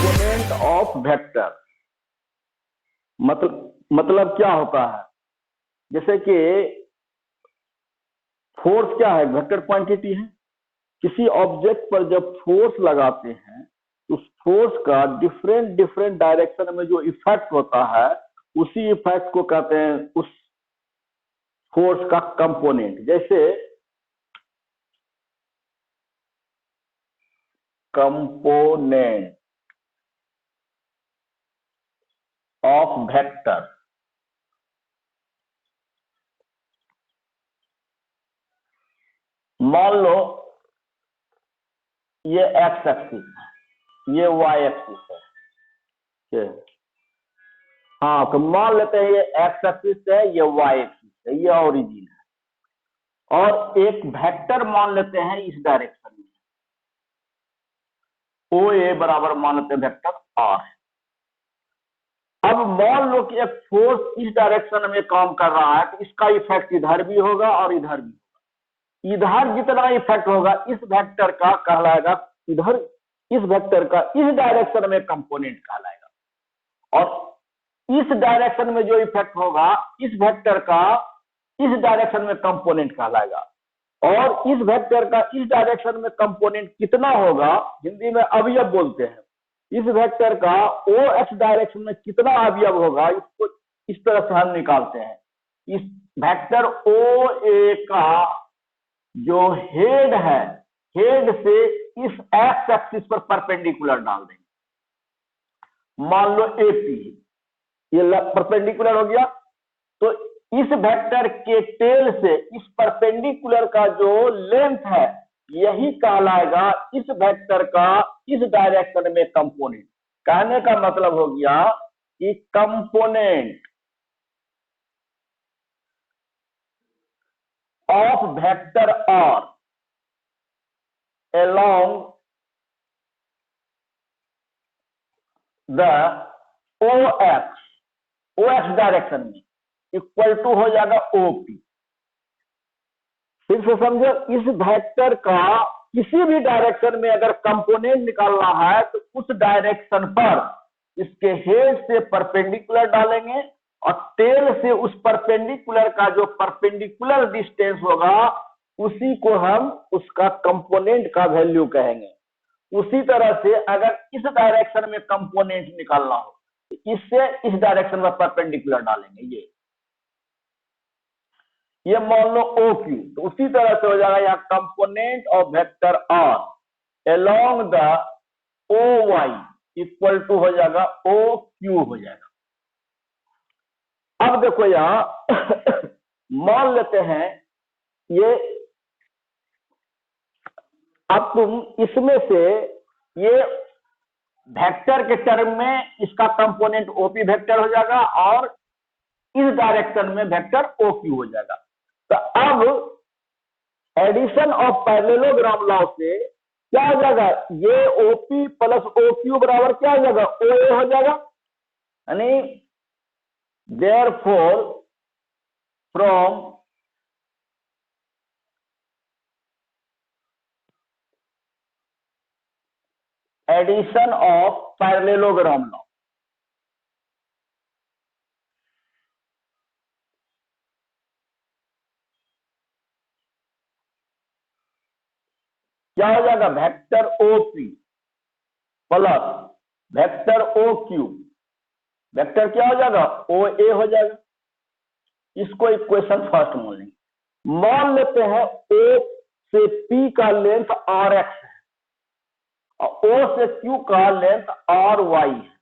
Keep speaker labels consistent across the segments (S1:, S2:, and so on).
S1: Component of vector मतलब क्या होता है? जैसे कि फोर्स क्या है? वेक्टर क्वांटिटी है। किसी ऑब्जेक्ट पर जब फोर्स लगाते हैं उस फोर्स का डिफरेंट डायरेक्शन में जो इफेक्ट होता है उसी इफेक्ट को कहते हैं उस फोर्स का कंपोनेंट। जैसे कंपोनेंट ऑफ वेक्टर, मान लो ये एक्स एक्सिस है, ये वाई एक्सिस है। हाँ, तो मान लेते हैं ये एक्स एक्सिस है, ये वाई एक्सिस है, ये ओरिजिन है, और एक वेक्टर मान लेते हैं इस डायरेक्शन में, ओ ए बराबर मान लेते हैं वेक्टर आर है। अब मान लो कि एक फोर्स इस डायरेक्शन में काम कर रहा है तो इसका इफेक्ट इधर भी होगा और इधर भी होगा। इधर जितना इफेक्ट होगा इस वेक्टर का कहलाएगा, इधर इस वेक्टर का इस डायरेक्शन में कंपोनेंट कहलाएगा, और इस डायरेक्शन में जो इफेक्ट होगा इस वेक्टर का इस डायरेक्शन में कंपोनेंट कहलाएगा। और इस वेक्टर का इस डायरेक्शन में कंपोनेंट कितना होगा, हिंदी में अवयव बोलते हैं। इस वेक्टर का ओ एक्स डायरेक्शन में कितना अवयव होगा, इसको इस तरह से हम निकालते हैं। इस वेक्टर ओ ए का जो हेड है, हेड से इस एक्स एक्सिस पर परपेंडिकुलर डाल देंगे। मान लो एपी, ये परपेंडिकुलर हो गया, तो इस वेक्टर के टेल से इस परपेंडिकुलर का जो लेंथ है यही कहलाएगा इस वेक्टर का इस डायरेक्शन में कंपोनेंट। कहने का मतलब हो गया कि component of vector R along the OX direction में इक्वल टू हो जाएगा OP। फिर से समझो, इस वेक्टर का किसी भी डायरेक्शन में अगर कंपोनेंट निकालना है तो उस डायरेक्शन पर इसके हेड से परपेंडिकुलर डालेंगे और टेल से उस परपेंडिकुलर का जो परपेंडिकुलर डिस्टेंस होगा उसी को हम उसका कंपोनेंट का वैल्यू कहेंगे। उसी तरह से अगर इस डायरेक्शन में कंपोनेंट निकालना हो तो इससे इस डायरेक्शन में परपेंडिकुलर डालेंगे, ये मान लो ओ क्यू, तो उसी तरह से हो जाएगा यहाँ component of vector R along the O Y equal to हो जाएगा ओ क्यू हो जाएगा। अब देखो यहां मान लेते हैं ये, अब तुम इसमें से ये वेक्टर के टर्म में इसका कंपोनेंट ओपी वेक्टर हो जाएगा और इस डायरेक्शन में वेक्टर ओ क्यू हो जाएगा। तो अब एडिशन ऑफ पैरेललोग्राम लॉ से क्या हो जाएगा, ये ओपी प्लस ओ क्यू बराबर क्या हो जाएगा, ओ ए हो जाएगा। यानी therefore from addition of parallelogram law, क्या हो जाएगा, vector OP plus vector O Q, vector क्या हो जाएगा, ओ ए हो जाएगा। इसको इक्वेशन फर्स्ट मान लेंगे। मान लेते हैं ओ से पी का लेंथ आर एक्स है और ओ से क्यू का लेंथ आर वाई है।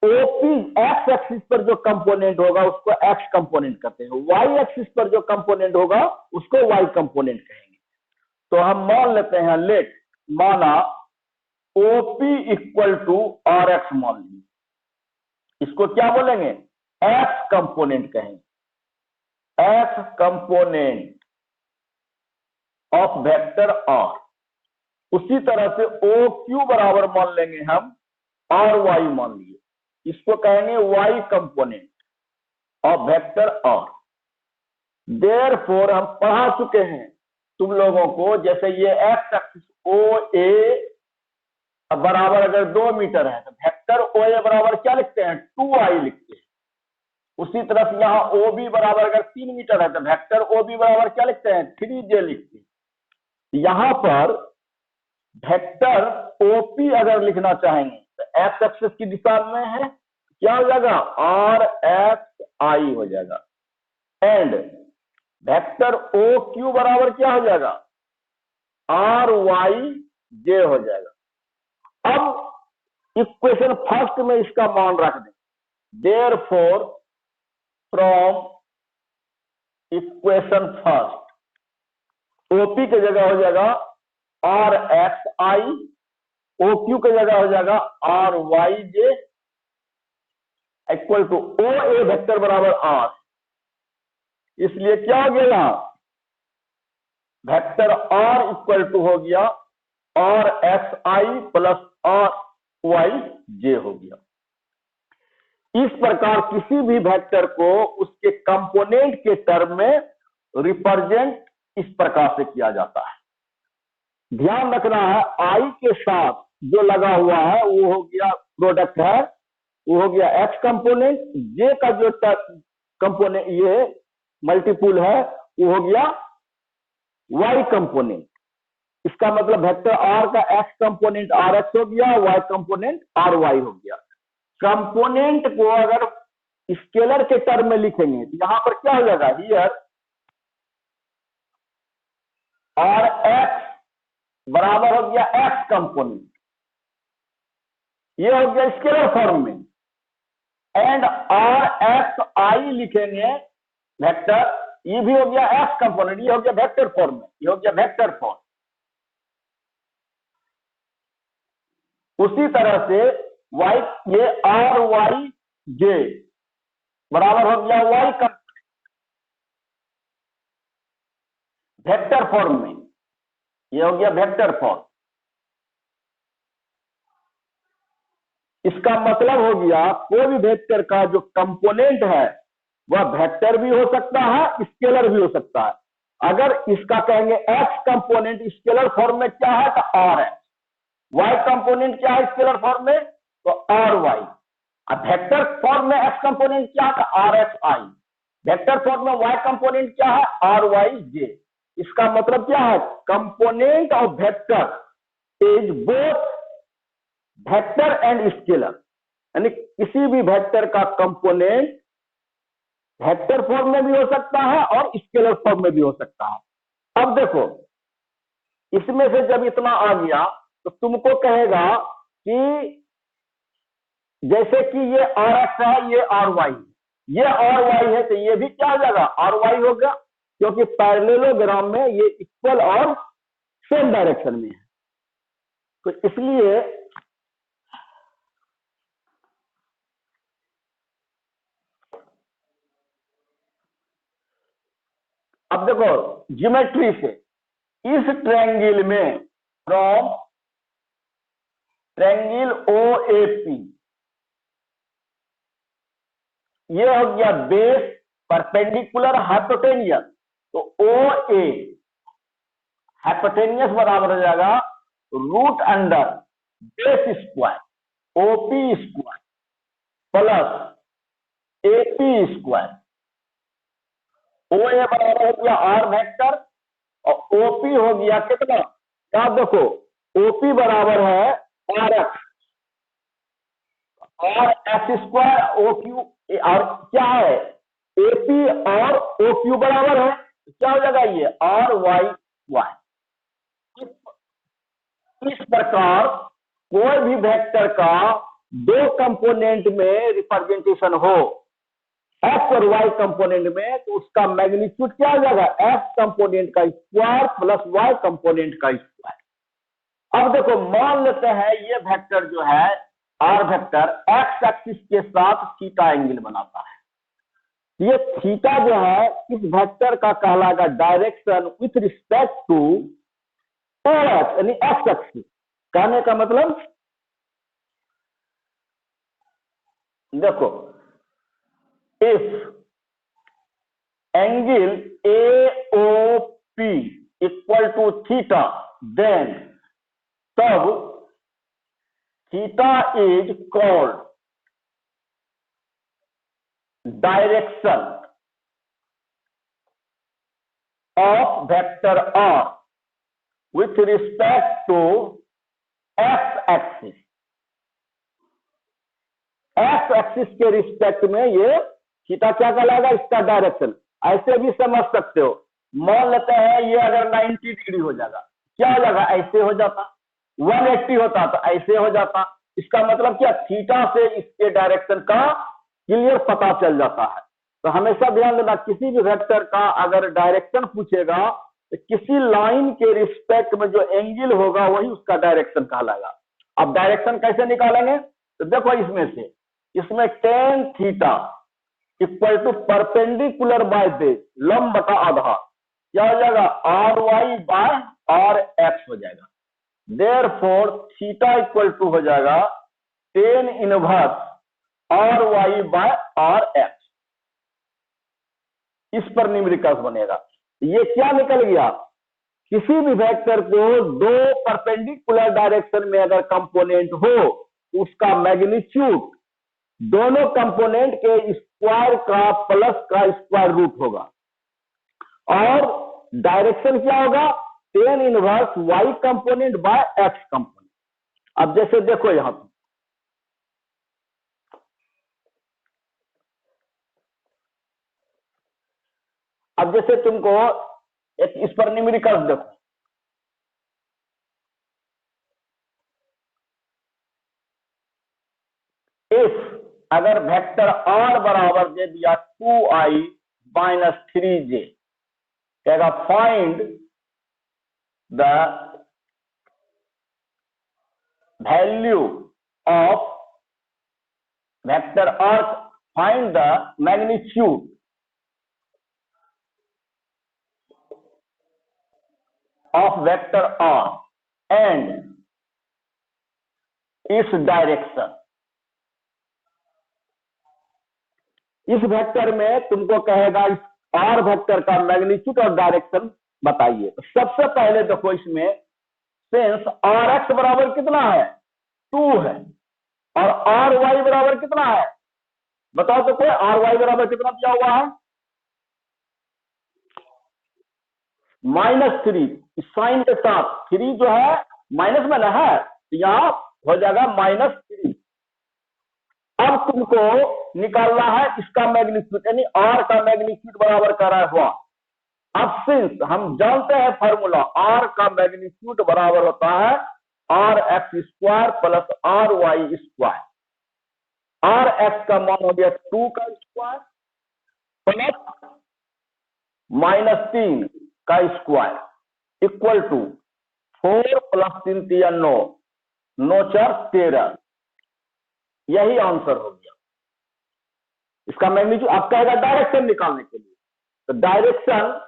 S1: ओपी एक्स एक्सिस पर जो कंपोनेंट होगा उसको एक्स कंपोनेंट कहते हैं, वाई एक्सिस पर जो कंपोनेंट होगा उसको वाई कंपोनेंट कहेंगे। तो हम मान लेते हैं, लेट माना OP equal to are X मान लीजिए, इसको क्या बोलेंगे, एक्स कंपोनेंट कहेंगे, X component of vector R. उसी तरह से ओ क्यू बराबर मान लेंगे हम आर वाई मान लिए, इसको कहेंगे Y component of vector R. Therefore हम पढ़ा चुके हैं तुम लोगों को, जैसे ये एक्स एक्सिस ओ ए अब बराबर अगर 2 मीटर है तो वेक्टर ओ ए बराबर क्या लिखते हैं 2i लिखते हैं। उसी तरह से यहाँ ओ बी बराबर अगर 3 मीटर है तो वेक्टर ओ बी बराबर क्या लिखते हैं 3j लिखते हैं। यहाँ पर वेक्टर ओपी अगर लिखना चाहेंगे तो एक्स एक्सिस की दिशा में है, क्या हो जाएगा आर एक्स आई हो जाएगा। एंड वेक्टर ओ क्यू बराबर क्या हो जाएगा आर वाई जे हो जाएगा। अब इक्वेशन फर्स्ट में इसका मान रख दें, therefore from equation first OP की जगह हो जाएगा R X I, O Q की जगह हो जाएगा R Y J equal to O A vector बराबर आर। इसलिए क्या हो गया वेक्टर आर इक्वल टू हो गया are X I plus are Y J हो गया। इस प्रकार किसी भी वेक्टर को उसके कंपोनेंट के टर्म में रिप्रेजेंट इस प्रकार से किया जाता है। ध्यान रखना है आई के साथ जो लगा हुआ है वो हो गया प्रोडक्ट है, वो हो गया एक्स कंपोनेंट, जे का जो कंपोनेंट ये मल्टीपुल है वो हो गया वाई कंपोनेंट। इसका मतलब वेक्टर आर का एक्स कंपोनेंट आर एक्स हो गया, वाई कंपोनेंट आर वाई हो गया। कंपोनेंट को अगर स्केलर के टर्म में लिखेंगे तो यहां पर क्या हो जाएगा हियर आर एक्स बराबर हो गया एक्स कंपोनेंट, ये हो गया स्केलर फॉर्म में। एंड आर एक्स आई लिखेंगे वेक्टर, ये भी हो गया एक्स कंपोनेंट, ये हो गया वेक्टर फॉर्म में, ये हो गया वेक्टर फॉर्म। उसी तरह से वाई ये आर वाई जे बराबर हो गया वाई कंपोनेंट वेक्टर फॉर्म में, ये हो गया वेक्टर फॉर्म। इसका मतलब हो गया कोई भी वेक्टर का जो कंपोनेंट है वह वेक्टर भी हो सकता है, स्केलर भी हो सकता है। अगर इसका कहेंगे एक्स कंपोनेंट स्केलर फॉर्म में क्या है तो आर है, वाई कंपोनेंट क्या है स्केलर फॉर्म में तो आर वाई। अब वेक्टर फॉर्म में एक्स कंपोनेंट क्या है तो R X I, vector form में वाई कंपोनेंट क्या है आर वाई जे। इसका मतलब क्या है component of vector is both vector and scalar, यानी किसी भी वेक्टर का कंपोनेंट वेक्टर फॉर्म में भी हो सकता है और स्केलर फॉर्म में भी हो सकता है। अब देखो इसमें से जब इतना आ गया तो तुमको कहेगा कि जैसे कि ये आर एक्स है, ये आर वाई, ये आर वाई है तो ये भी क्या हो जाएगा आर वाई होगा, क्योंकि पैरेललोग्राम में ये इक्वल और सेम डायरेक्शन में है। तो इसलिए अब देखो ज्योमेट्री से इस ट्रायंगल में from triangle O A P, ये हो गया बेस परपेंडिकुलर हाइपोटेनियस, तो ओ ए हाइपोटेनियस बराबर हो जाएगा root under base square OP square plus AP square. O A बराबर हो गया आर वेक्टर और ओपी हो गया कितना, क्या देखो ओपी बराबर है R X, R x square O Q, और क्या है एपी और ओ क्यू बराबर है, क्या हो जाएगा ये आर वाई वाई। इस प्रकार कोई भी वेक्टर का दो कंपोनेंट में रिप्रेजेंटेशन हो एक्स और वाई कंपोनेंट में, तो उसका मैग्नीट्यूड क्या हो जाएगा एक्स कंपोनेंट का स्क्वायर प्लस वाई कंपोनेंट का स्क्वायर। अब देखो मान लेते हैं ये वेक्टर जो है आर वेक्टर एक्स एक्सिस के साथ थीटा एंगल बनाता है। ये थीटा जो है इस वेक्टर का कहलाएगा direction with respect to O X यानी एक्स एक्सिस। कहने का मतलब देखो if angle AOP equal to theta, then तब theta is called direction of vector r with respect to x axis. X axis के रिस्पेक्ट में ये थीटा क्या कहलाएगा, इसका डायरेक्शन। ऐसे भी समझ सकते हो, मान लेते हैं ये अगर 90 डिग्री हो जाएगा, क्या हो जाएगा, ऐसे हो जाता। 180 होता तो ऐसे हो जाता। इसका मतलब क्या, थीटा से इसके डायरेक्शन का क्लियर पता चल जाता है। तो हमेशा ध्यान देना, किसी भी वेक्टर का अगर डायरेक्शन पूछेगा तो किसी लाइन के रिस्पेक्ट में जो एंगल होगा वही उसका डायरेक्शन कहलाएगा। अब डायरेक्शन कैसे निकालेंगे, तो देखो इसमें tan theta equal to perpendicular by base, लंब बटा आधा, क्या हो जाएगा, R Y by R X हो जाएगा। देयरफॉर थीटा इक्वल टू हो जाएगा tan inverse R Y by R X. इस पर न्यूमेरिकल्स बनेगा। ये क्या निकल गया, किसी भी वेक्टर को दो परपेंडिकुलर डायरेक्शन में अगर कंपोनेंट हो तो उसका मैग्नीट्यूड दोनों कंपोनेंट के स्क्वायर का प्लस का स्क्वायर रूट होगा, और डायरेक्शन क्या होगा, tan inverse y component by x component. अब जैसे देखो यहां पर, अब जैसे तुमको एक इस पर न्यूमेरिकल्स देखो, इफ अगर वेक्टर r बराबर दे दिया 2i माइनस 3j, कहेगा find the value of vector r, find the magnitude of vector r and इस डायरेक्शन। इस वेक्टर में तुमको कहेगा इस r वेक्टर का मैग्नीट्यूड और डायरेक्शन बताइए। तो सबसे पहले देखो इसमें सेंस आर एक्स बराबर कितना है, 2 है, और आर वाई बराबर कितना है, बताओ तो कोई, आर वाई बराबर कितना दिया हुआ है, -3। साइन के साथ 3 जो है माइनस में ना है, तो यहां हो जाएगा -3। अब तुमको निकालना है इसका मैग्नीट्यूड, यानी आर का मैग्नीट्यूड बराबर करा हुआ। अब सिंस हम जानते हैं फॉर्मूला, आर का मैग्नीट्यूड बराबर होता है R x square plus R Y square. R X का मान हो गया 2 का स्क्वायर प्लस -3 का स्क्वायर इक्वल टू 4 प्लस 3 3 9, 9 4 13। यही आंसर हो गया इसका मैग्नीट्यूड। अब कहेगा डायरेक्शन निकालने के लिए, तो डायरेक्शन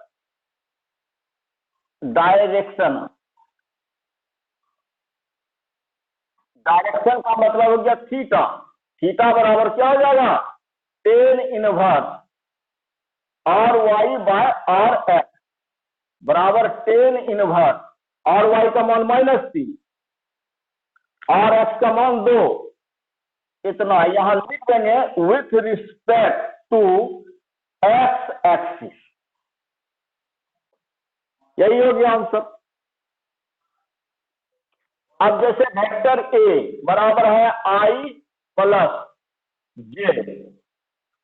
S1: का मतलब हो गया थीटा। थीटा बराबर क्या हो जाएगा, tan inverse R Y by R x बराबर tan इनवर्स आर वाई का मान -3, आर एक्स का मान 2। इतना यहां लिख देंगे with respect to x axis. यही हो गया आंसर। अब जैसे वेक्टर ए बराबर है I plus J,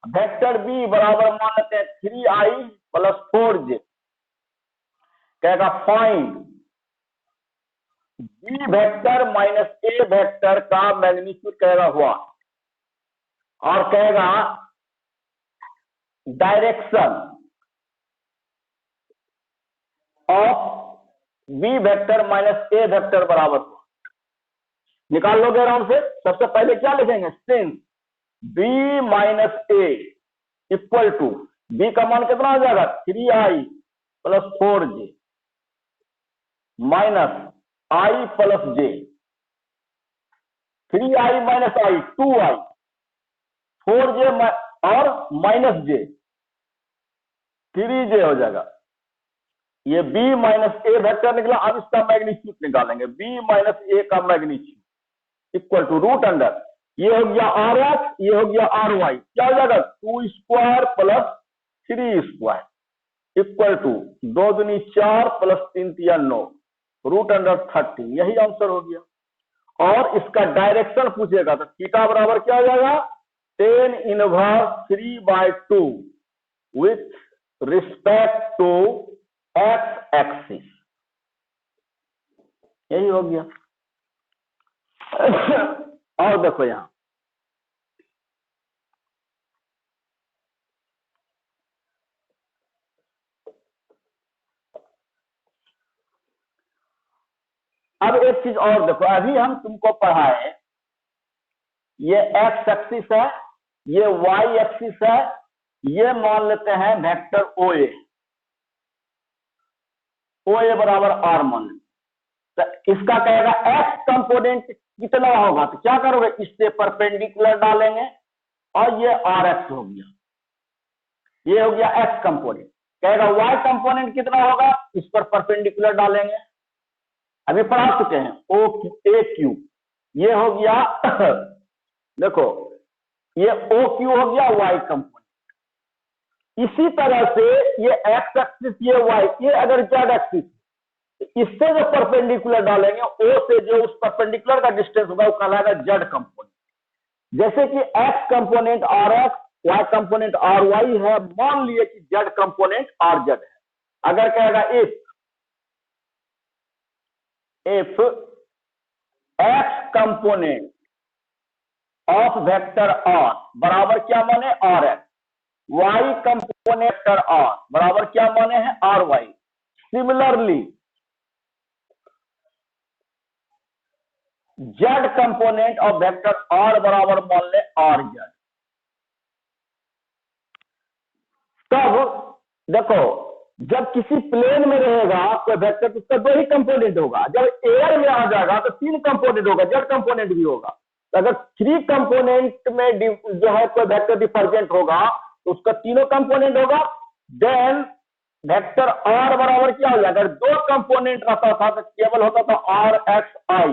S1: vector B बराबर मान लेते हैं 3i प्लस 4j, कहेगा find B vector minus A vector का मैग्नीट्यूड कहेगा हुआ, और कहेगा direction of B vector minus A vector बराबर हुआ। निकाल लोगे आराम से। सबसे पहले क्या लिखेंगे, since b minus a equal to, b का मान कितना हो जाएगा 3i plus 4j minus i plus j, 3i minus i 2i, 4j और माइनस जे 3j हो जाएगा। ये b माइनस ए वेक्टर निकला। अब इसका मैग्नीट्यूड निकालेंगे, b माइनस ए का magnitude equal to root under, ये हो गया आर एक्स, ये हो गया आर वाई, क्या हो जाएगा 2 square plus 3 square equal to 2 दूनी 4 प्लस 3 तिया 9 रूट अंडर 13। यही आंसर हो गया। और इसका डायरेक्शन पूछेगा तो थीटा बराबर क्या हो जाएगा tan inverse 3/2 with respect to x axis. यही हो गया। और देखो यहां अब एक चीज और देखो, अभी हम तुमको पढ़ाए ये एक्स एक्सिस है, ये वाई एक्सिस है, ये मान लेते हैं वेक्टर ओ ए बराबर आर मान लेते। तो इसका कहेगा एक्स कंपोनेंट कितना होगा, तो क्या करोगे इससे परपेंडिकुलर डालेंगे और ये आर एक्स हो गया, ये हो गया एक्स कंपोनेंट। कहेगा वाई कंपोनेंट कितना होगा, इस पर परपेंडिकुलर डालेंगे। अभी पढ़ा चुके हैं ओ ए क्यू, ये हो गया देखो ये ओ क्यू हो गया वाई कंपोनेंट। इसी तरह से ये एक्स एक्सिस, ये वाई, ये अगर जेड एक्सिस, इससे जो परपेंडिकुलर डालेंगे ओ से जो उस परपेंडिकुलर का डिस्टेंस होगा वो कहलाएगा जेड कंपोनेंट। जैसे कि x component are x, y component r y है, मान लिए कि जेड कंपोनेंट आर जेड है। अगर कहेगा if x component of vector r बराबर क्या माने r x, y component vector r बराबर क्या माने हैं r y. Similarly z component of vector r बराबर मान ले आर जेड। तब देखो जब किसी प्लेन में रहेगा कोई वेक्टर तो उसका 2 ही कंपोनेंट होगा, जब एयर में आ जाएगा तो 3 कंपोनेंट होगा, जेड कंपोनेंट भी होगा। तो अगर 3 कंपोनेंट में जो है कोई वेक्टर डिफरेंट होगा तो उसका तीनों कंपोनेंट होगा। देन वेक्टर आर बराबर क्या हो जाएगा, अगर 2 कंपोनेंट रहता था तो केवल होता था R X I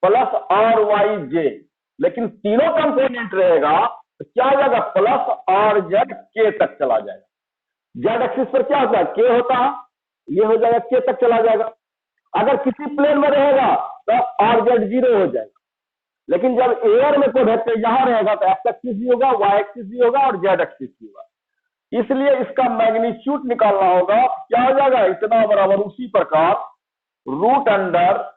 S1: plus are Y J, लेकिन तीनों कंपोनेंट रहेगा तो क्या हो जाएगा प्लस आर जेड के तक चला जाएगा। जेड एक्सिस पर क्या होता है के होता है, ये हो जाएगा के तक चला जाएगा। अगर किसी प्लेन में रहेगा तो आर जेड 0 हो जाएगा, लेकिन जब एयर में कोई वेक्टर यहां रहेगा तो एक्स एक्सिस भी होगा, वाई एक्सिस भी होगा और जेड एक्सिस भी होगा। इसलिए इसका मैग्नीट्यूड निकालना होगा, क्या हो जाएगा इतना बराबर उसी प्रकार root under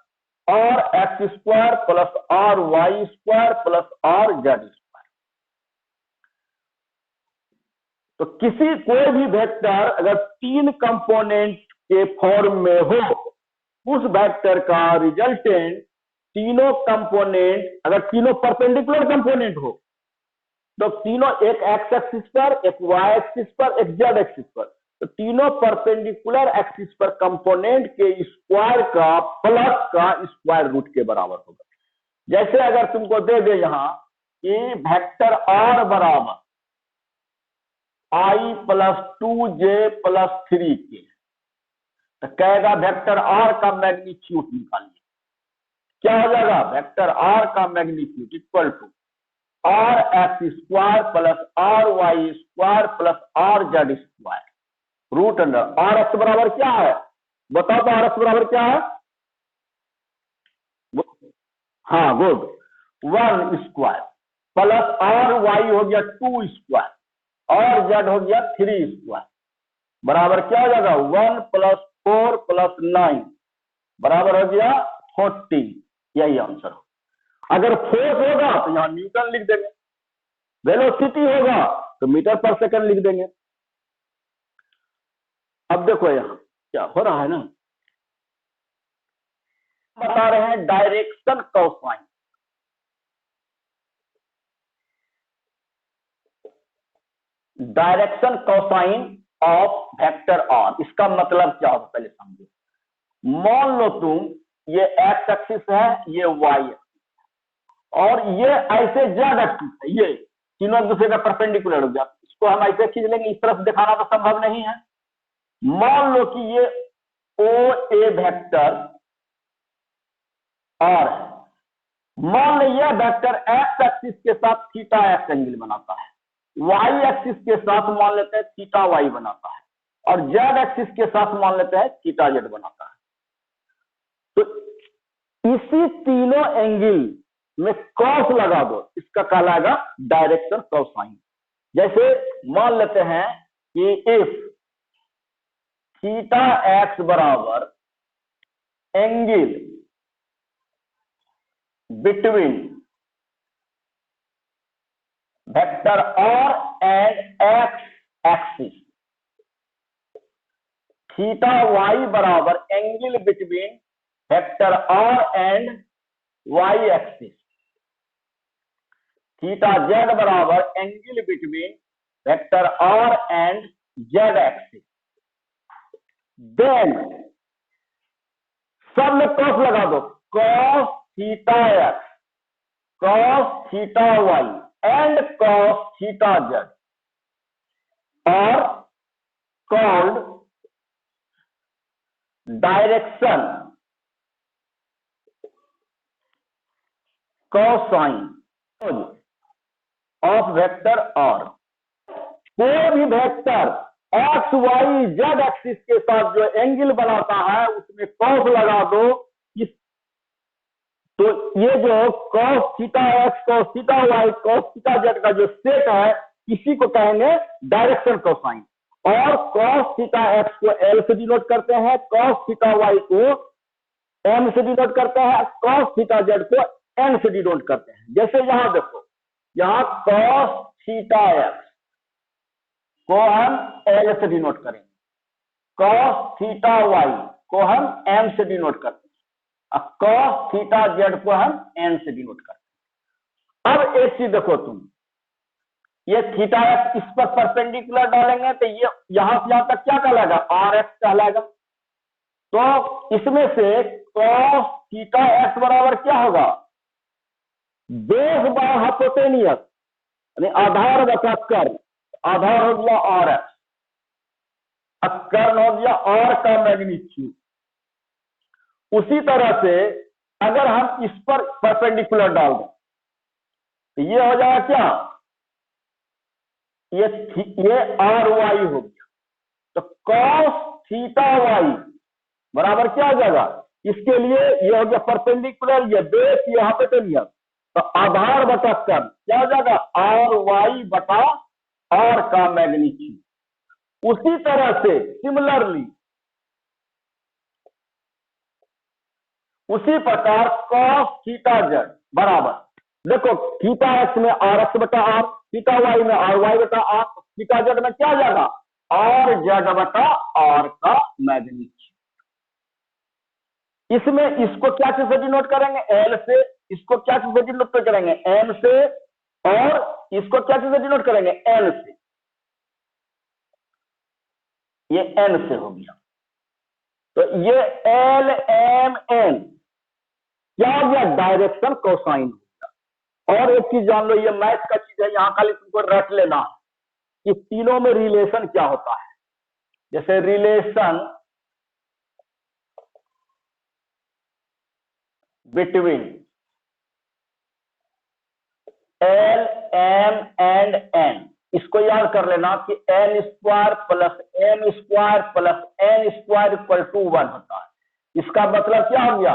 S1: r x square plus R Y square plus r z square. तो किसी कोई भी वेक्टर अगर 3 कंपोनेंट के फॉर्म में हो, उस वेक्टर का रिजल्टेंट तीनों कंपोनेंट अगर तीनों परपेंडिकुलर कंपोनेंट हो तो तीनों एक एक्स एक्सिस पर, एक वाई एक्सिस पर, एक जेड एक्सिस पर, तो तीनों परपेंडिकुलर एक्सिस पर कंपोनेंट के स्क्वायर का प्लस का स्क्वायर रूट के बराबर होगा। जैसे अगर तुमको दे दे यहां कि वेक्टर आर बराबर आई प्लस 2j प्लस 3k, तो कहेगा वेक्टर आर का मैग्नीट्यूड निकालिए। क्या हो जाएगा वेक्टर आर का magnitude equal to are x square plus R Y square plus r z square root under r x बराबर क्या है बताओ, तो आर एक्स बराबर क्या है, हाँ good 1 square plus are y हो गया 2 स्क्वायर और जेड हो गया 3 स्क्वायर बराबर क्या हो जाएगा 1 प्लस 4 प्लस 9 बराबर हो गया 14। यही आंसर हो। अगर फोर्स होगा तो यहां न्यूटन लिख देंगे, वेलोसिटी होगा तो मीटर पर सेकंड लिख देंगे। अब देखो यहां क्या हो रहा है ना, बता रहे हैं direction cosine. Direction cosine of vector r, इसका मतलब क्या होगा पहले समझो। मान लो तुम ये एक्स एक्सिस है, ये वाई एक्सिस और ये ऐसे जेड एक्सिस है, ये तीनों एक दूसरे का परपेंडिकुलर हो गया, इसको हम ऐसे खींच लेंगे, इस तरफ दिखाना तो संभव नहीं है। मान लो कि ये ओ ए वेक्टर आर है, मान लीजिए वेक्टर एक्स एक्सिस के साथ थीटा एक्स एंगल बनाता है, वाई एक्सिस के साथ मान लेते हैं थीटा वाई बनाता है, और जेड एक्सिस के साथ मान लेते हैं थीटा जेड बनाता है। तो इसी तीनों एंगल में कॉस लगा दो, इसका कहलाएगा डायरेक्शन कोसाइन। जैसे मान लेते हैं कि इफ थीटा एक्स बराबर angle between vector R and X axis, theta Y बराबर angle between vector R and Y axis, theta Z बराबर angle between vector R and Z axis. Then सब में कॉस लगा दो, cos theta x, cos theta Y and cos theta Z और called direction cosine of vector R. कोई भी vector X Y Z axis के साथ जो एंगल बनाता है उसमें कॉस लगा दो। इस तो ये जो cos theta x, cos theta y, cos theta z का जो सेट है इसी को कहेंगे डायरेक्शन कोसाइन। और कॉस थीटा एक्स को एल से डिनोट करते हैं, कॉस थीटा वाई को एम से डिनोट करते हैं, कॉस थीटा जेड को एन से डिनोट करते हैं। जैसे यहां देखो, यहां कॉस थीटा एक्स को हम एल से डिनोट करेंगे, कॉस थीटा वाई को हम एम से डिनोट करते हैं, कॉस थीटा जेड को हम एन से डिनोट करते हैं। अब एक चीज देखो तुम, ये थीटा एक्स इस पर परपेंडिकुलर डालेंगे तो ये यहां से यहां तक क्या कहलाएगा, आर एक्स कहलाएगा। तो इसमें से कॉस थीटा एक्स बराबर क्या होगा, बेस बाय हाइपोटेनियस यानी आधार बटा कर्न, आधार हो गया आर एक्स, कर्न हो गया आर का मैग्नीट्यूड। उसी तरह से अगर हम इस पर परपेंडिकुलर डाल दें तो ये हो जाएगा क्या, ये आर वाई हो गया। तो कॉस थीटा वाई बराबर क्या हो जाएगा, इसके लिए ये हो गया परपेंडिकुलर, ये बेस, ये हाइपोटेनियस, तो आधार बटा कर्न क्या हो जाएगा, आर वाई बटा आर का मैग्नीट्यूड। उसी तरह से सिमिलरली उसी प्रकार कॉस थीटा जेड बराबर, देखो थीटा एक्स में आर एक्स बटा आर, थीटा वाई में आर वाई बटा आर, थीटा जेड में क्या जाएगा, आर जेड बटा आर का मैग्नीट्यूड। इसमें इसको क्या चीज से डिनोट करेंगे, एल से, इसको क्या चीज से डिनोट करेंगे, एम से, और इसको क्या चीज से डिनोट करेंगे, एल से। ये एन से हो गया, तो ये एल एम एन क्या हो गया, डायरेक्शन कोसाइन हो गया। और एक चीज जान लो, ये मैथ का चीज है, यहां खाली तुमको रट लेना कि तीनों में रिलेशन क्या होता है। जैसे relation between l m and n, इसको याद कर लेना कि n square plus m square plus n square equal to 1 होता है। इसका मतलब क्या हो गया,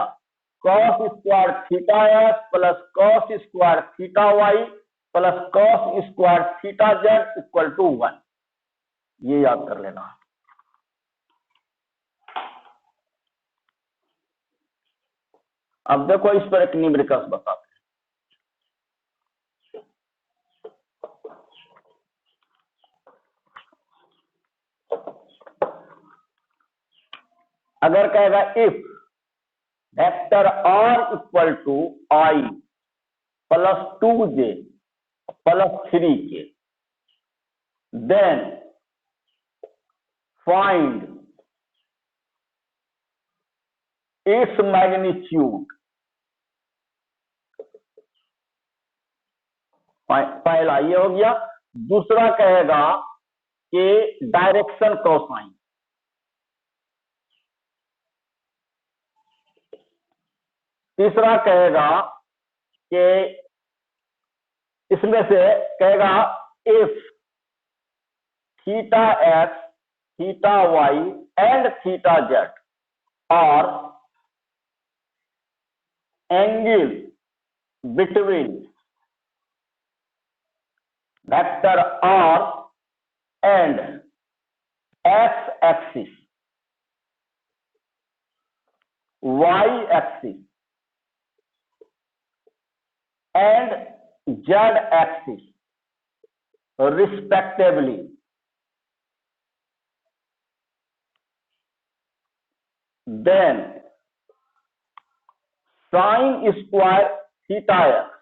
S1: cos square theta x plus cos square theta Y plus cos square theta Z equal to 1। ये याद कर लेना। अब देखो इस पर एक न्यूमेरिकल्स बताते हैं। अगर कहेगा if vector r equal to i plus 2j plus 3k, then find its magnitude. पहला ये हो गया। दूसरा कहेगा कि डायरेक्शन कोसाइन, तीसरा कहेगा कि इसमें से कहेगा if theta X, theta Y and theta Z और angle between vector R and X axis, Y axis and Z axis respectively, then sin square theta x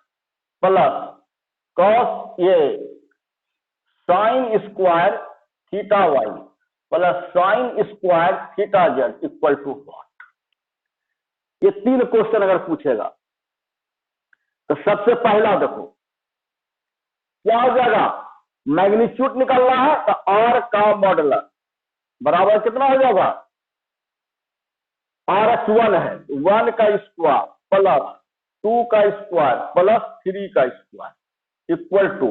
S1: plus cos ये sin square theta Y plus sin square theta Z equal to what. ये 3 question अगर पूछेगा तो सबसे पहला देखो क्या हो जाएगा, मैग्नीट्यूड निकालना है तो आर का मॉडुलस बराबर कितना हो जाएगा, RS1 है 1 का स्क्वायर प्लस 2 का स्क्वायर प्लस 3 का square equal to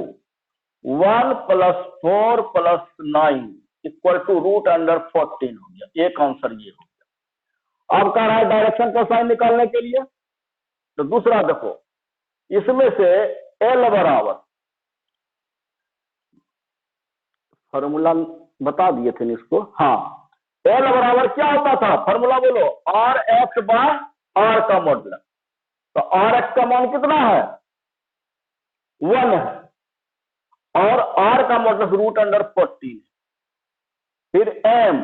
S1: 1 plus 4 plus 9 equal to √14 हो गया। एक आंसर ये हो गया। अब कह रहा है डायरेक्शन का साइन निकालने के लिए, तो दूसरा देखो इसमें से L बराबर, फॉर्मूला बता दिए थे इसको, हाँ L बराबर क्या होता था, फॉर्मूला बोलो, आर एक्स बाय आर का मॉडुलस। तो आर एक्स का मान कितना है 1 है और आर का मॉडुलस √14। फिर m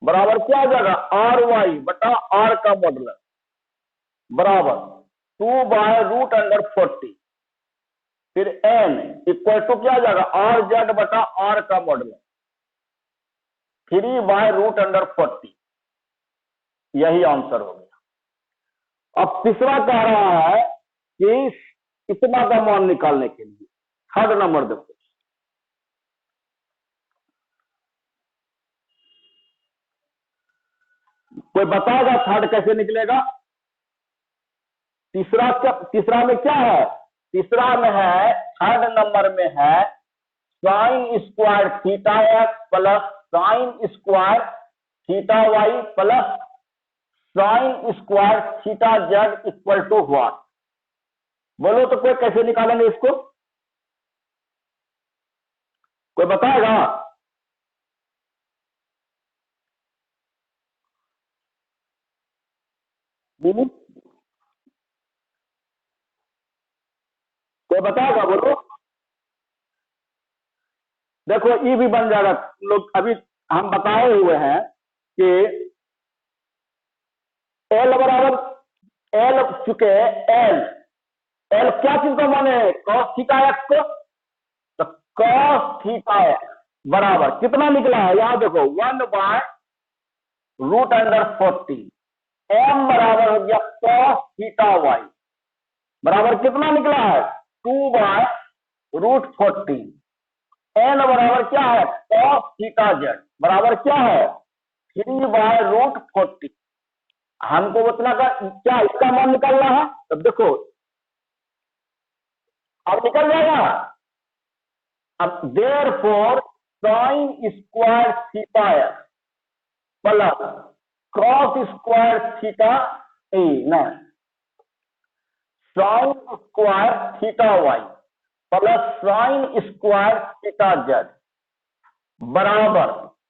S1: बराबर क्या हो जाएगा आर वाई बटा आर का मॉडुलस बराबर 2 बाय √14। फिर n इक्वल टू क्या हो जाएगा आर जेड बटा आर का मॉडुलस 3 बाय √14। यही आंसर हो गया। अब तीसरा कह रहा है कि इतना का मान निकालने के लिए थर्ड नंबर देखो, कोई बताएगा थर्ड कैसे निकलेगा। तीसरा में क्या है, तीसरा में है, थर्ड नंबर में है sine square theta x plus sine square theta Y plus sine square theta Z equal to what. बोलो तो कोई कैसे निकालेंगे इसको, कोई बताएगा। कोई बताएगा बोलो। देखो ई भी बन जाएगा, लोग अभी हम बताए हुए हैं कि एल बराबर एल चुके एल, एल क्या चीज को माने कॉस थीटा एक्स को, तो कॉस थीटा एक्स बराबर कितना निकला है यहां देखो 1 बाय √14। एम बराबर हो गया कॉस थीटा वाई बराबर कितना निकला है 2 बाय √14। एन बराबर क्या है कॉस थीटा जेड बराबर क्या है 3 बाय √14। हमको उतना का क्या इसका मान निकालना है, तो देखो अब निकल जाएगा। अब therefore sine square theta x plus cos square theta ना sine square theta Y plus sine square theta Z बराबर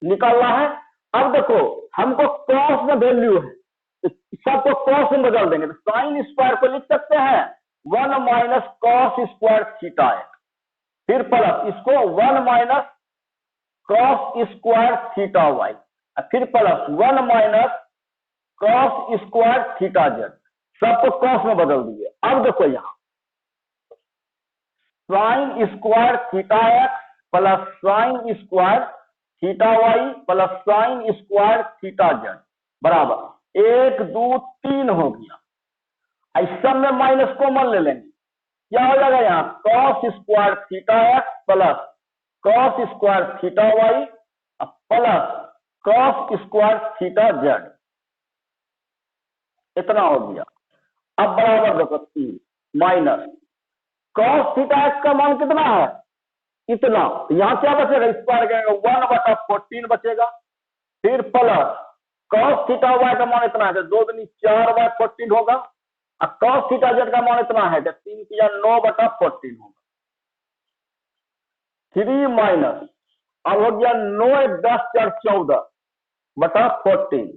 S1: निकालना है। अब देखो हमको कॉस में वैल्यू है, सबको कॉस में बदल देंगे, तो साइन स्क्वायर को लिख सकते हैं 1 minus cos square theta X, फिर प्लस इसको 1 minus cos square theta Y, फिर plus 1 minus cos square theta Z, सबको कॉस में बदल दिए। अब देखो यहां sine square theta x plus sine square theta Y plus sine square theta Z बराबर 1 2 3 हो गया। इस सब में माइनस कॉमन ले लेंगे, क्या हो जाएगा यहाँ cos square theta x plus cos square theta Y plus cos square theta z, इतना हो गया। अब बराबर देखो 3, माइनस कॉस थीटा एक्स का मान कितना है, इतना। तो यहां क्या बचेगा, स्क्वायर करेंगे 1/14 बचेगा। फिर प्लस कॉस थीटा वाई का मान इतना है तो 2 दूनी 4/14 होगा, और कॉस थीटा जेड का मान इतना है तो 3 की 9/14 होगा। 3 माइनस अब हो गया 9 × 10 = 14/14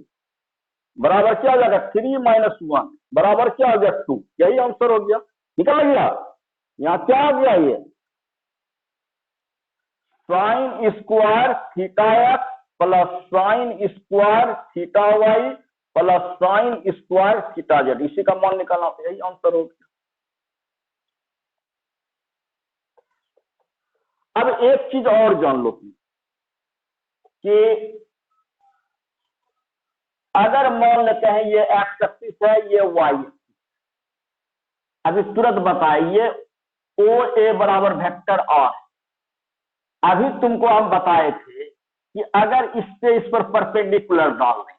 S1: बराबर क्या हो जाएगा 3 - 1 बराबर क्या हो गया 2। यही आंसर हो गया, निकल गया। यहां क्या आ गया, ये sine square theta x plus sine square theta Y plus sine square theta z, इसी का मान निकालना, तो यही आंसर हो गया। अब एक चीज और जान लो कि अगर मान लेते हैं ये एक्स एक्सिस है, ये वाई, अभी तुरंत बताइए ओ ए बराबर वेक्टर आर। अभी तुमको हम बताए थे कि अगर इससे इस पर परपेंडिकुलर डाल दें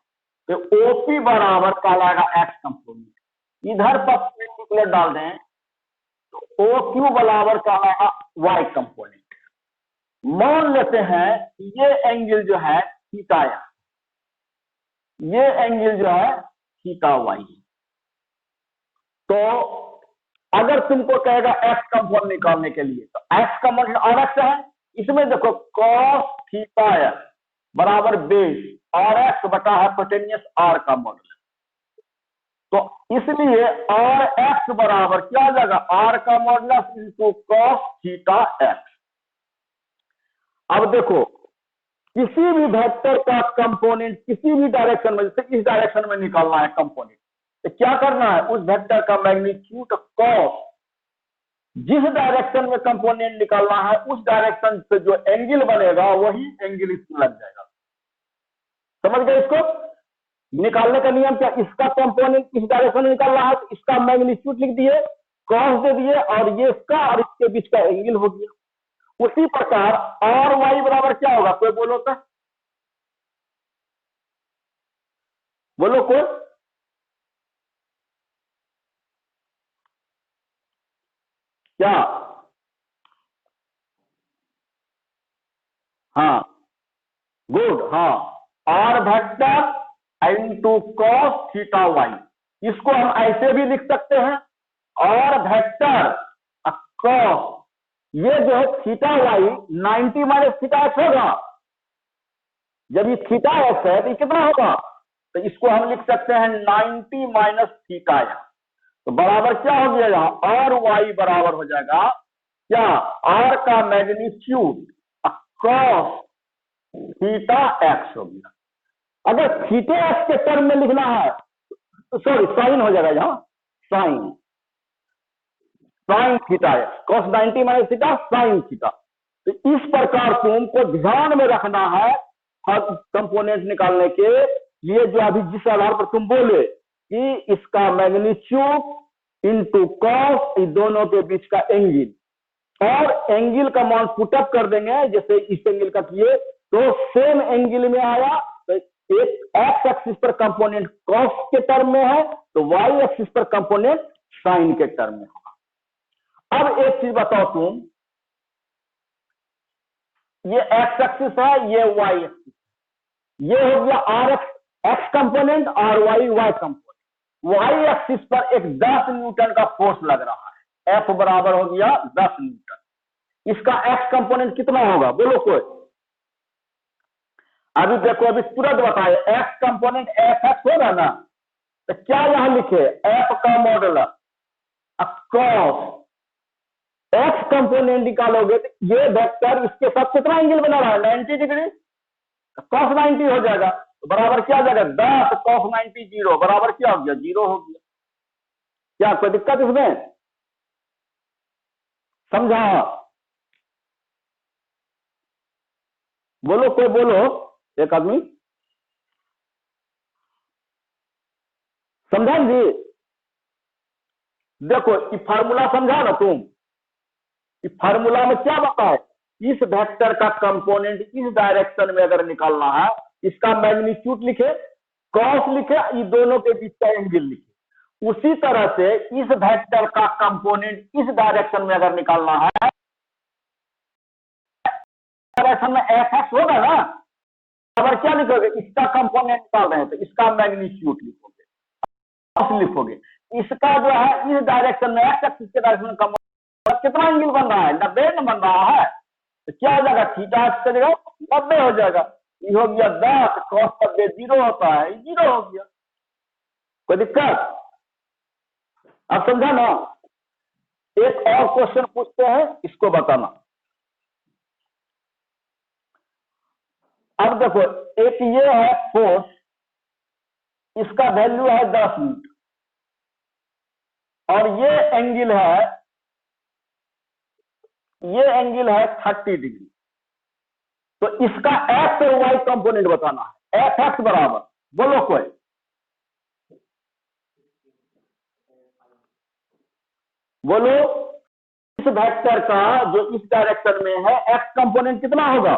S1: तो ओपी बराबर कहलाएगा एक्स कंपोनेंट, इधर परपेंडिकुलर डाल दें तो ओ क्यू बराबर कहलाएगा वाई कंपोनेंट। मान लेते हैं ये एंगल जो है थीटा है, ये एंगल जो है थीटा वाई। तो अगर तुमको कहेगा एक्स कंपोनेंट निकालने के लिए तो एक्स कंपोनेंट और एक्स है, इसमें देखो cos थीटा एक्स बराबर बेस और एक्स बटा हाइपोटेन्यूस आर का मॉडल। तो इसलिए आर एक्स बराबर क्या आ जाएगा, आर का modulus into cos theta x. अब देखो किसी भी वेक्टर का कंपोनेंट किसी भी डायरेक्शन में, जैसे इस डायरेक्शन में निकालना है कंपोनेंट, तो क्या करना है, उस वेक्टर का मैग्नीट्यूड cos, जिस डायरेक्शन में कंपोनेंट निकालना है उस डायरेक्शन से जो एंगल बनेगा वही एंगल इसको लग जाएगा। समझ गए इसको? निकालने का नियम क्या, इसका कंपोनेंट इस डायरेक्शन में निकाल रहा है तो इसका मैग्नीट्यूड लिख दिए, cos दे दिए, और ये इसका और इसके बीच का एंगल हो गया। उसी प्रकार आर वाई बराबर क्या होगा, कोई बोलो तो, बोलो कोई। क्या, हाँ गुड, हाँ r vector into cos theta y, इसको हम ऐसे भी लिख सकते हैं, और वेक्टर कॉस, ये जो है theta y 90 minus theta x होगा। जब ये थीटा एक्स है तो ये कितना होगा, तो इसको हम लिख सकते हैं 90 माइनस थीटा एक्स। तो बराबर क्या हो गया, यहां आर वाई बराबर हो जाएगा क्या, आर का मैग्नीट्यूड कॉस थीटा एक्स हो गया। अगर थीटा एक्स के टर्म में लिखना है तो सॉरी साइन हो जाएगा, यहां sine, sine theta x cos 90 minus theta sine theta. तो इस प्रकार तुमको ध्यान में रखना है हर कंपोनेंट निकालने के लिए, जो अभी जिस आधार पर तुम बोले कि इसका मैग्नीट्यूड इंटू कॉस, इन दोनों के बीच का एंगल, और एंगल का मान पुटअप कर देंगे, जैसे इस एंगल का किए तो सेम एंगल में आया, तो एक एक्स एक्सिस पर कंपोनेंट कॉस के टर्म में है तो वाई एक्सिस पर कंपोनेंट साइन के टर्म में होगा। अब एक चीज बताओ तुम, ये एक्स एक्सिस है, ये वाई एक्सिस, ये हो गया आर एक्स कंपोनेंट और y y component. Y axis पर एक 10 न्यूटन का फोर्स लग रहा है, एफ बराबर हो गया 10 न्यूटन। इसका एक्स कंपोनेंट कितना होगा, बोलो कोई। अभी देखो, अभी तुरंत बताए, एक्स कंपोनेंट एफ एक्स होगा ना, तो क्या यहां लिखे, एफ का मॉडल कॉस एक्स कंपोनेंट निकालोगे तो ये वेक्टर इसके साथ कितना एंगल बना रहा है, 90 डिग्री, कॉस 90 हो जाएगा। तो बराबर क्या आ जाएगा, 10 कॉस 90 0 बराबर क्या हो गया, 0 हो गया। क्या कोई दिक्कत इसमें, समझा, बोलो कोई, बोलो एक आदमी, समझा जी। देखो ये फार्मूला समझा ना तुम, इस फार्मूला में क्या बताए, इस वेक्टर का कंपोनेंट इस डायरेक्शन में अगर निकालना है, इसका मैग्नीट्यूड लिखे, कॉस लिखे, ये दोनों के बीच का एंगल लिखे, उसी तरह से इस वेक्टर का कंपोनेंट इस डायरेक्शन में अगर निकालना है, डायरेक्शन में एफ एक्स होगा ना, अगर क्या लिखोगे, इसका कंपोनेंट निकाल रहे हैं तो इसका मैग्नीट्यूड लिखोगे, इसका जो है इस डायरेक्शन में एक्स एक्सिस के डायरेक्शन में कितना एंगल बन रहा है, 90 न बन रहा है, तो क्या हो जाएगा, थीटा एक्स का जगह 90 हो जाएगा। ये हो गया 10, cos 90 0 होता है, 0 हो गया। कोई दिक्कत? आप समझा ना? एक और क्वेश्चन पूछते हैं, इसको बताना। अब देखो, एक ये है फोर्स, इसका वैल्यू है 10 न्यूटन, और ये एंगल है 30 डिग्री। तो इसका एक्स और वाई कंपोनेंट बताना है। एफ एक्स बराबर, बोलो कोई, बोलो, इस वेक्टर का जो इस डायरेक्शन में है एक्स कंपोनेंट कितना होगा?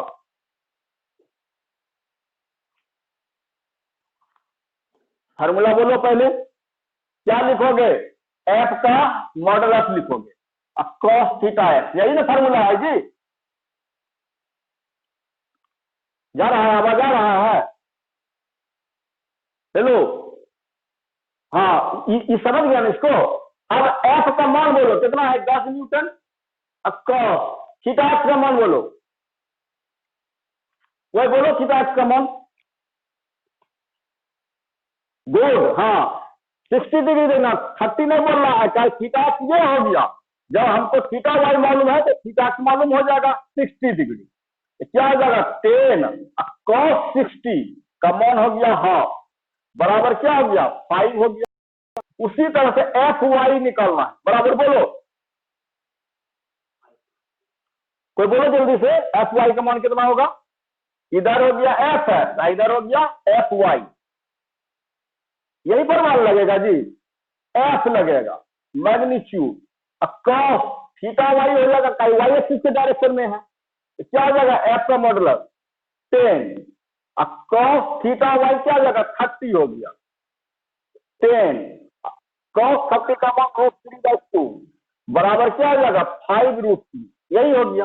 S1: फार्मूला बोलो पहले, क्या लिखोगे? एफ का मॉडुलस लिखोगे, कॉस थीटा एक्स, यही ना फार्मूला है जी। जा रहा है, आवाज आ रहा है? हेलो, हाँ, समझ गया ना इसको। अब एफ का मान बोलो कितना है, 10 न्यूटन, कॉस थीटा एक्स का मान बोलो, वही बोलो, थीटा एक्स का मान गुड, हाँ 60 डिग्री देना, 30 नहीं बोल रहा है, चाहे थीटा एक्स ये हो गया। जब हमको थीटा वाई मालूम है तो थीटा एक्स मालूम हो जाएगा 60 डिग्री, क्या हो जाएगा 10 cos 60 का मान हो गया हाफ, बराबर क्या हो गया 5 हो गया। उसी तरह से एफ वाई निकालना है, बराबर बोलो, कोई बोलो जल्दी से, एफ वाई का मान कितना होगा? इधर हो गया एफ है, इधर हो गया एफ वाई, यही पर मान लगेगा जी, एफ लगेगा मैग्नीट्यूड, cos थीटा वाई हो जाएगा, वाई एक्सिस के डायरेक्शन में है, तो क्या हो जाएगा एफ का मॉडुलस 10, cos थीटा वाई क्या हो जाएगा 30 हो गया, 10 cos 30 का मान √3/2 बराबर क्या हो जाएगा 5√3, यही हो गया।